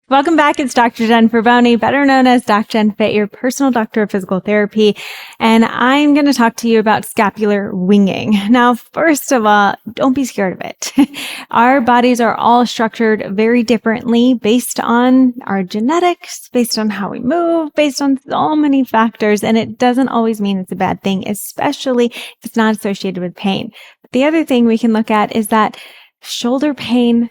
Welcome back. It's Dr. Jen Ferboni, better known as DocJenFit, your personal doctor of physical therapy. And I'm going to talk to you about scapular winging. Now, first of all, don't be scared of it. Our bodies are all structured very differently based on our genetics, based on how we move, based on so many factors. And it doesn't always mean it's a bad thing, especially if it's not associated with pain. The other thing we can look at is that shoulder pain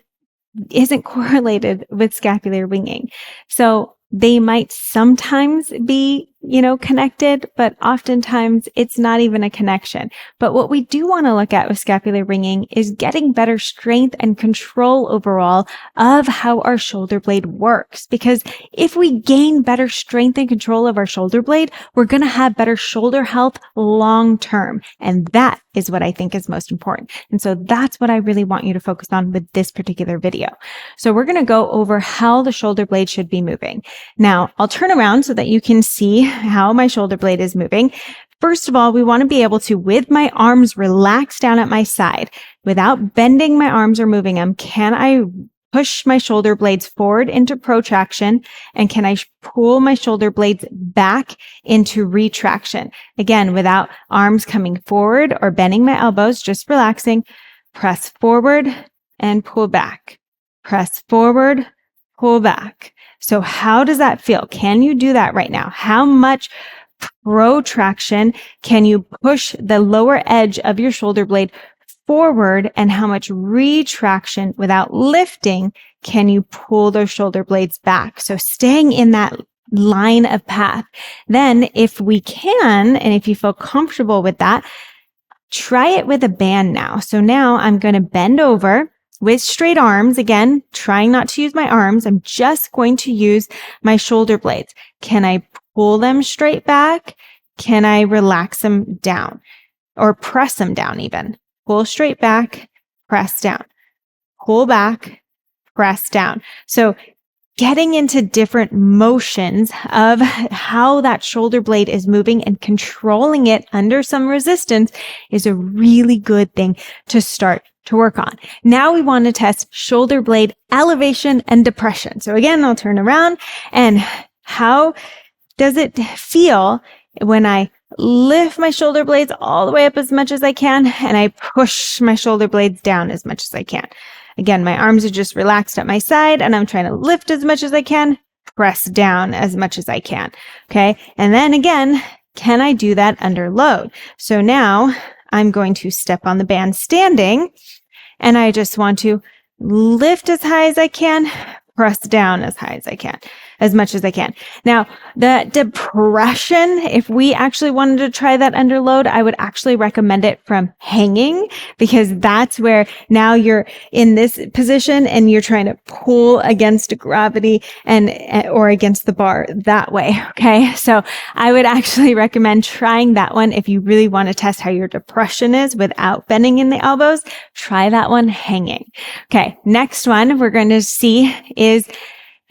isn't correlated with scapular winging. So they might sometimes be, connected, but oftentimes it's not even a connection. But what we do want to look at with scapular winging is getting better strength and control overall of how our shoulder blade works. Because if we gain better strength and control of our shoulder blade, we're going to have better shoulder health long term. And that is what I think is most important. And so that's what I really want you to focus on with this particular video. So we're going to go over how the shoulder blade should be moving. Now, I'll turn around so that you can see how my shoulder blade is moving. First of all, we want to be able to, with my arms relaxed down at my side, without bending my arms or moving them, can I push my shoulder blades forward into protraction, and can I pull my shoulder blades back into retraction? Again, without arms coming forward or bending my elbows, just relaxing. Press forward and pull back. Press forward, pull back. So how does that feel? Can you do that right now? How much protraction can you push the lower edge of your shoulder blade forward, and how much retraction without lifting can you pull those shoulder blades back? So staying in that line of path. Then if we can, and if you feel comfortable with that, try it with a band now. So now I'm going to bend over with straight arms. Again, trying not to use my arms. I'm just going to use my shoulder blades. Can I pull them straight back? Can I relax them down or press them down even? Pull straight back, press down, pull back, press down. So getting into different motions of how that shoulder blade is moving and controlling it under some resistance is a really good thing to start to work on. Now we want to test shoulder blade elevation and depression. So again, I'll turn around, and how does it feel when I lift my shoulder blades all the way up as much as I can, and I push my shoulder blades down as much as I can? Again, my arms are just relaxed at my side, and I'm trying to lift as much as I can, press down as much as I can. Okay. And then again, can I do that under load? So now I'm going to step on the band standing, and I just want to lift as high as I can, press down as high as I can, as much as I can. Now, the depression, if we actually wanted to try that under load, I would actually recommend it from hanging, because that's where now you're in this position and you're trying to pull against gravity or against the bar that way. Okay. So I would actually recommend trying that one. If you really want to test how your depression is without bending in the elbows, try that one hanging. Okay. Next one we're going to see is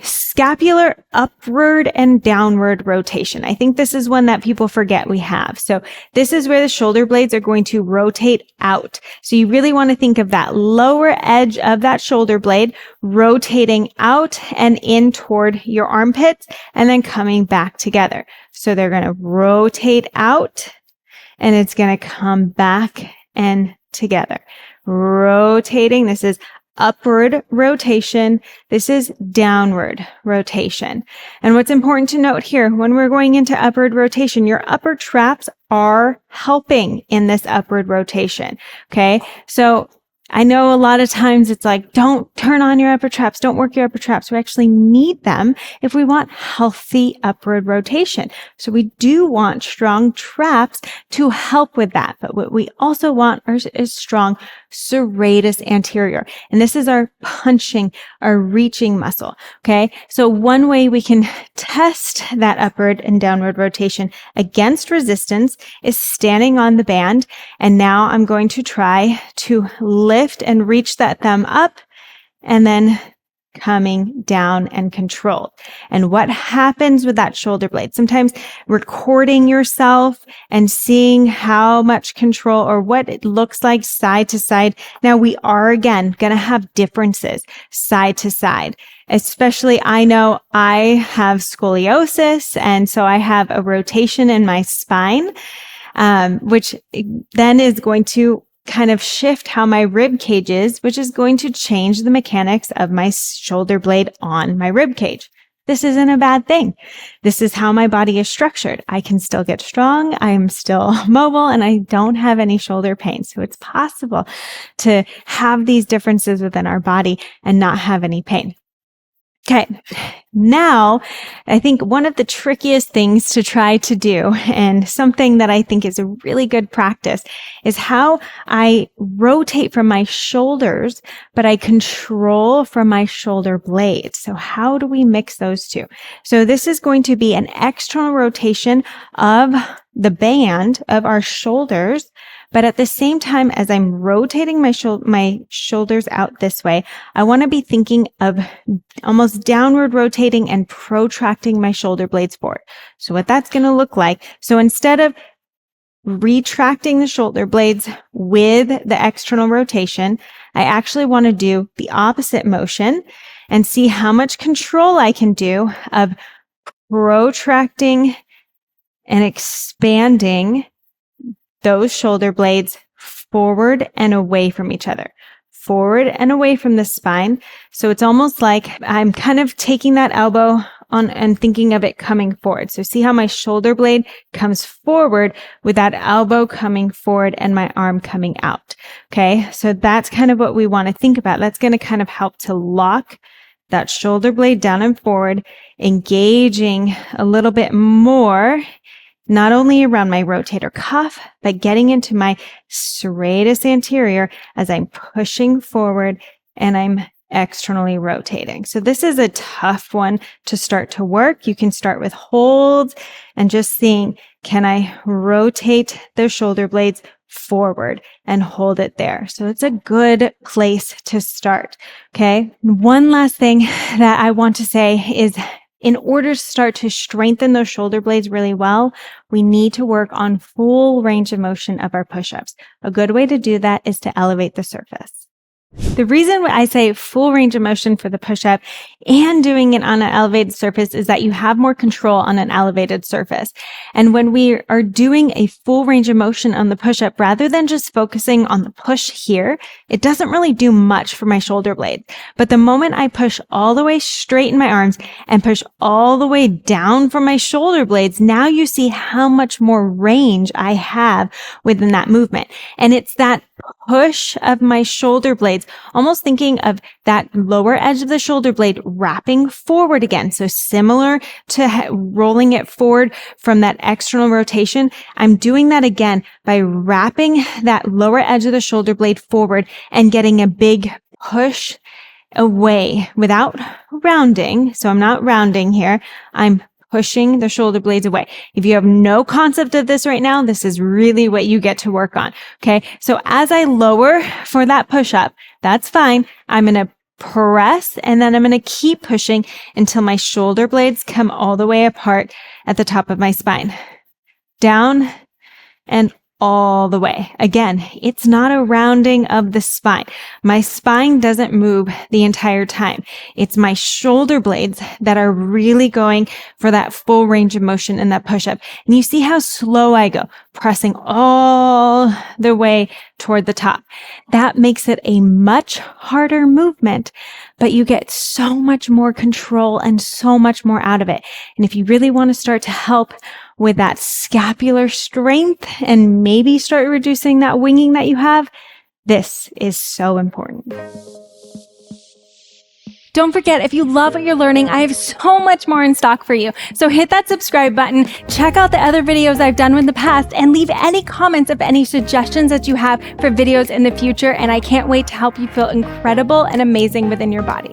scapular upward and downward rotation. I think this is one that people forget we have. So this is where the shoulder blades are going to rotate out. So you really want to think of that lower edge of that shoulder blade rotating out and in toward your armpits, and then coming back together. So they're going to rotate out, and it's going to come back and together. Rotating. This is upward rotation. This is downward rotation. And what's important to note here, when we're going into upward rotation, your upper traps are helping in this upward rotation. Okay. So I know a lot of times it's like, don't turn on your upper traps. Don't work your upper traps. We actually need them if we want healthy upward rotation. So we do want strong traps to help with that. But what we also want is strong serratus anterior. And this is our punching, our reaching muscle. Okay. So one way we can test that upward and downward rotation against resistance is standing on the band. And now I'm going to try to lift and reach that thumb up, and then coming down and controlled. And what happens with that shoulder blade? Sometimes recording yourself and seeing how much control or what it looks like side to side. Now we are again going to have differences side to side. Especially I know I have scoliosis, and so I have a rotation in my spine, which then is going to kind of shift how my rib cage is, which is going to change the mechanics of my shoulder blade on my rib cage. This isn't a bad thing. This is how my body is structured. I can still get strong. I'm still mobile, and I don't have any shoulder pain. So it's possible to have these differences within our body and not have any pain. Okay. Now, I think one of the trickiest things to try to do, and something that I think is a really good practice, is how I rotate from my shoulders, but I control from my shoulder blades. So how do we mix those two? So this is going to be an external rotation of the band of our shoulders. But at the same time, as I'm rotating my shoulders out this way, I want to be thinking of almost downward rotating and protracting my shoulder blades forward. So what that's going to look like. So instead of retracting the shoulder blades with the external rotation, I actually want to do the opposite motion and see how much control I can do of protracting and expanding those shoulder blades forward and away from each other, forward and away from the spine. So it's almost like I'm kind of taking that elbow on and thinking of it coming forward. So see how my shoulder blade comes forward with that elbow coming forward and my arm coming out. Okay. So that's kind of what we want to think about. That's going to kind of help to lock that shoulder blade down and forward, engaging a little bit more, not only around my rotator cuff, but getting into my serratus anterior as I'm pushing forward and I'm externally rotating. So this is a tough one to start to work. You can start with holds and just seeing, can I rotate those shoulder blades forward and hold it there? So it's a good place to start. Okay. One last thing that I want to say is, in order to start to strengthen those shoulder blades really well, we need to work on full range of motion of our push-ups. A good way to do that is to elevate the surface. The reason I say full range of motion for the push-up and doing it on an elevated surface is that you have more control on an elevated surface. And when we are doing a full range of motion on the push-up, rather than just focusing on the push here, it doesn't really do much for my shoulder blade. But the moment I push all the way straight in my arms and push all the way down from my shoulder blades, now you see how much more range I have within that movement. And it's that push of my shoulder blades, almost thinking of that lower edge of the shoulder blade wrapping forward again. So similar to rolling it forward from that external rotation, I'm doing that again by wrapping that lower edge of the shoulder blade forward and getting a big push away without rounding. So I'm not rounding here. I'm pushing the shoulder blades away. If you have no concept of this right now, this is really what you get to work on. Okay. So as I lower for that push up, that's fine. I'm going to press and then I'm going to keep pushing until my shoulder blades come all the way apart at the top of my spine. Down and all the way. Again, it's not a rounding of the spine. My spine doesn't move the entire time. It's my shoulder blades that are really going for that full range of motion in that push-up. And you see how slow I go, pressing all the way toward the top. That makes it a much harder movement, but you get so much more control and so much more out of it. And if you really want to start to help with that scapular strength and maybe start reducing that winging that you have, this is so important. Don't forget, if you love what you're learning, I have so much more in stock for you. So hit that subscribe button, check out the other videos I've done in the past, and leave any comments of any suggestions that you have for videos in the future. And I can't wait to help you feel incredible and amazing within your body.